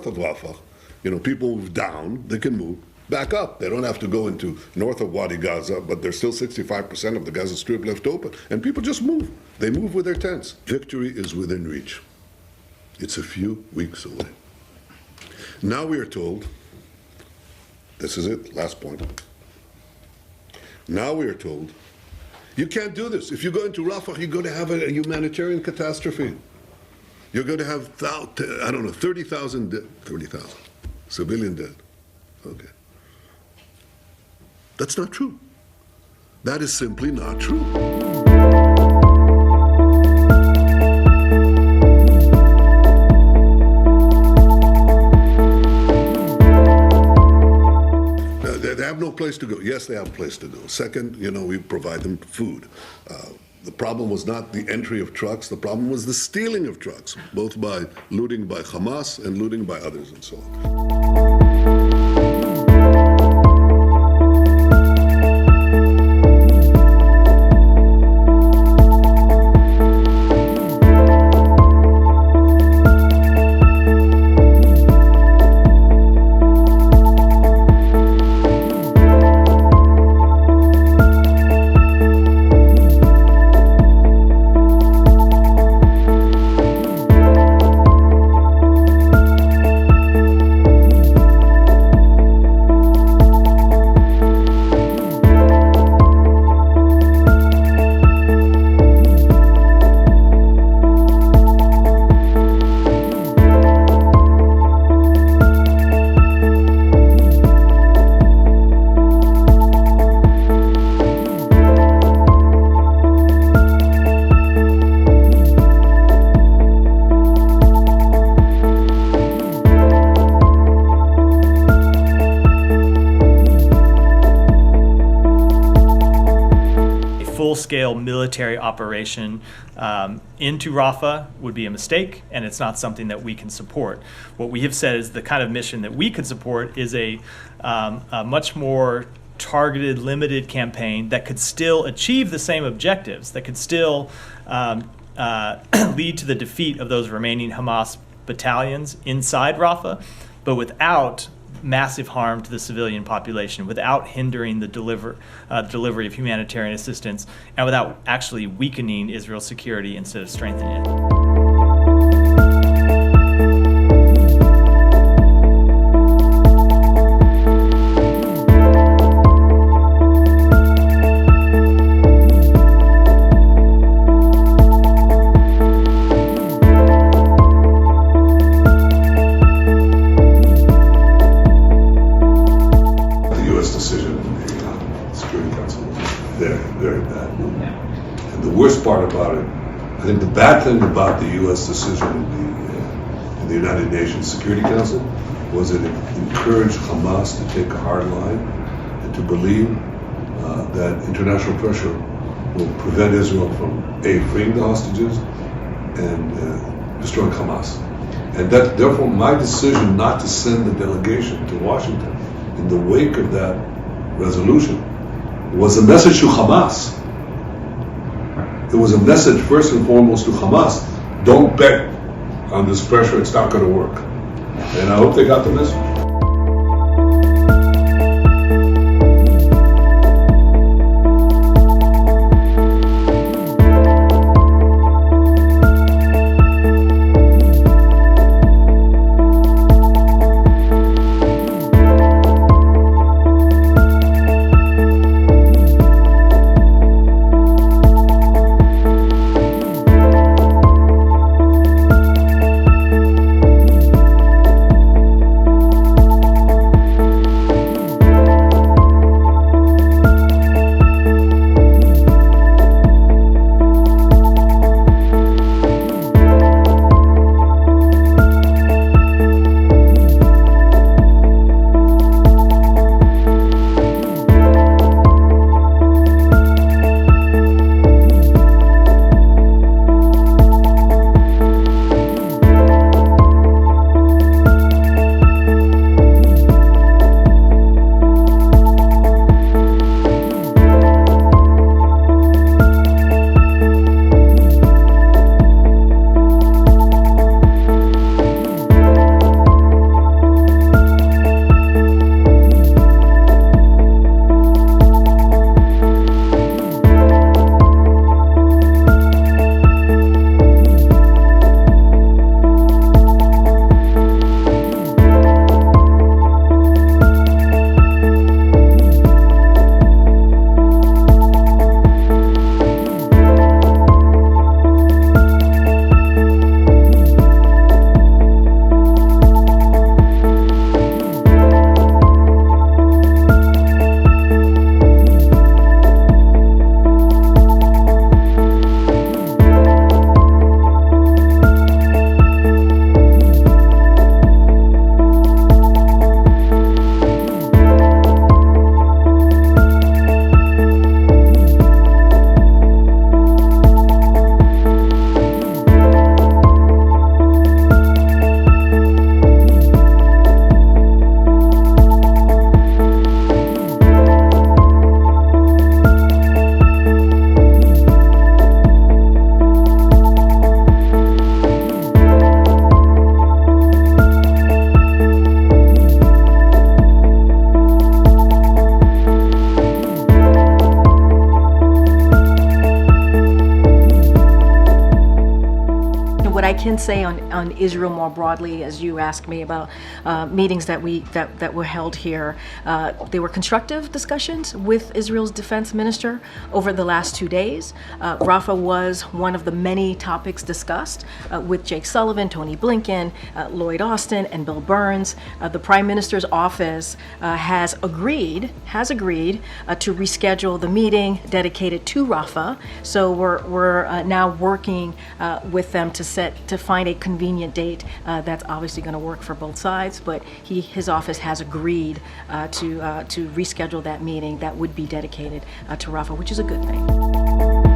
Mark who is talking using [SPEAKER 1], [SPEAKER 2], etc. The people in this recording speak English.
[SPEAKER 1] of Rafah. People move down, they can move back up. They don't have to go into north of Wadi Gaza, but there's still 65% of the Gaza Strip left open. And people just move. They move with their tents. Victory is within reach. It's a few weeks away. Now we are told, this is it, last point. Now we are told, you can't do this. If you go into Rafah, you're going to have a humanitarian catastrophe. You're going to have, 30,000 civilian dead. Okay. That's not true. That is simply not true. They have no place to go. Yes, they have a place to go. Second, we provide them food. The problem was not the entry of trucks. The problem was the stealing of trucks, both by looting by Hamas and looting by others and so on.
[SPEAKER 2] Full-scale military operation into Rafah would be a mistake, and it's not something that we can support. What we have said is the kind of mission that we could support is a much more targeted, limited campaign that could still achieve the same objectives, that could still lead to the defeat of those remaining Hamas battalions inside Rafah, but without massive harm to the civilian population, without hindering the delivery of humanitarian assistance, and without actually weakening Israel's security instead of strengthening it.
[SPEAKER 1] Very bad. And the worst part about it, I think the bad thing about the U.S. decision in the United Nations Security Council was that it encouraged Hamas to take a hard line and to believe that international pressure will prevent Israel from freeing the hostages and destroying Hamas. And that, therefore, my decision not to send the delegation to Washington in the wake of that resolution was a message to Hamas. It was a message first and foremost to Hamas. Don't bet on this pressure, it's not going to work. And I hope they got the message.
[SPEAKER 3] I can say on Israel more broadly, as you asked me about meetings that were held here, they were constructive discussions with Israel's defense minister over the last 2 days. Rafah was one of the many topics discussed with Jake Sullivan, Tony Blinken, Lloyd Austin, and Bill Burns. The Prime Minister's office has agreed to reschedule the meeting dedicated to Rafah. So we're now working with them to find a convenient date that's obviously going to work for both sides. But his office has agreed to reschedule that meeting that would be dedicated to Rafah, which is a good thing.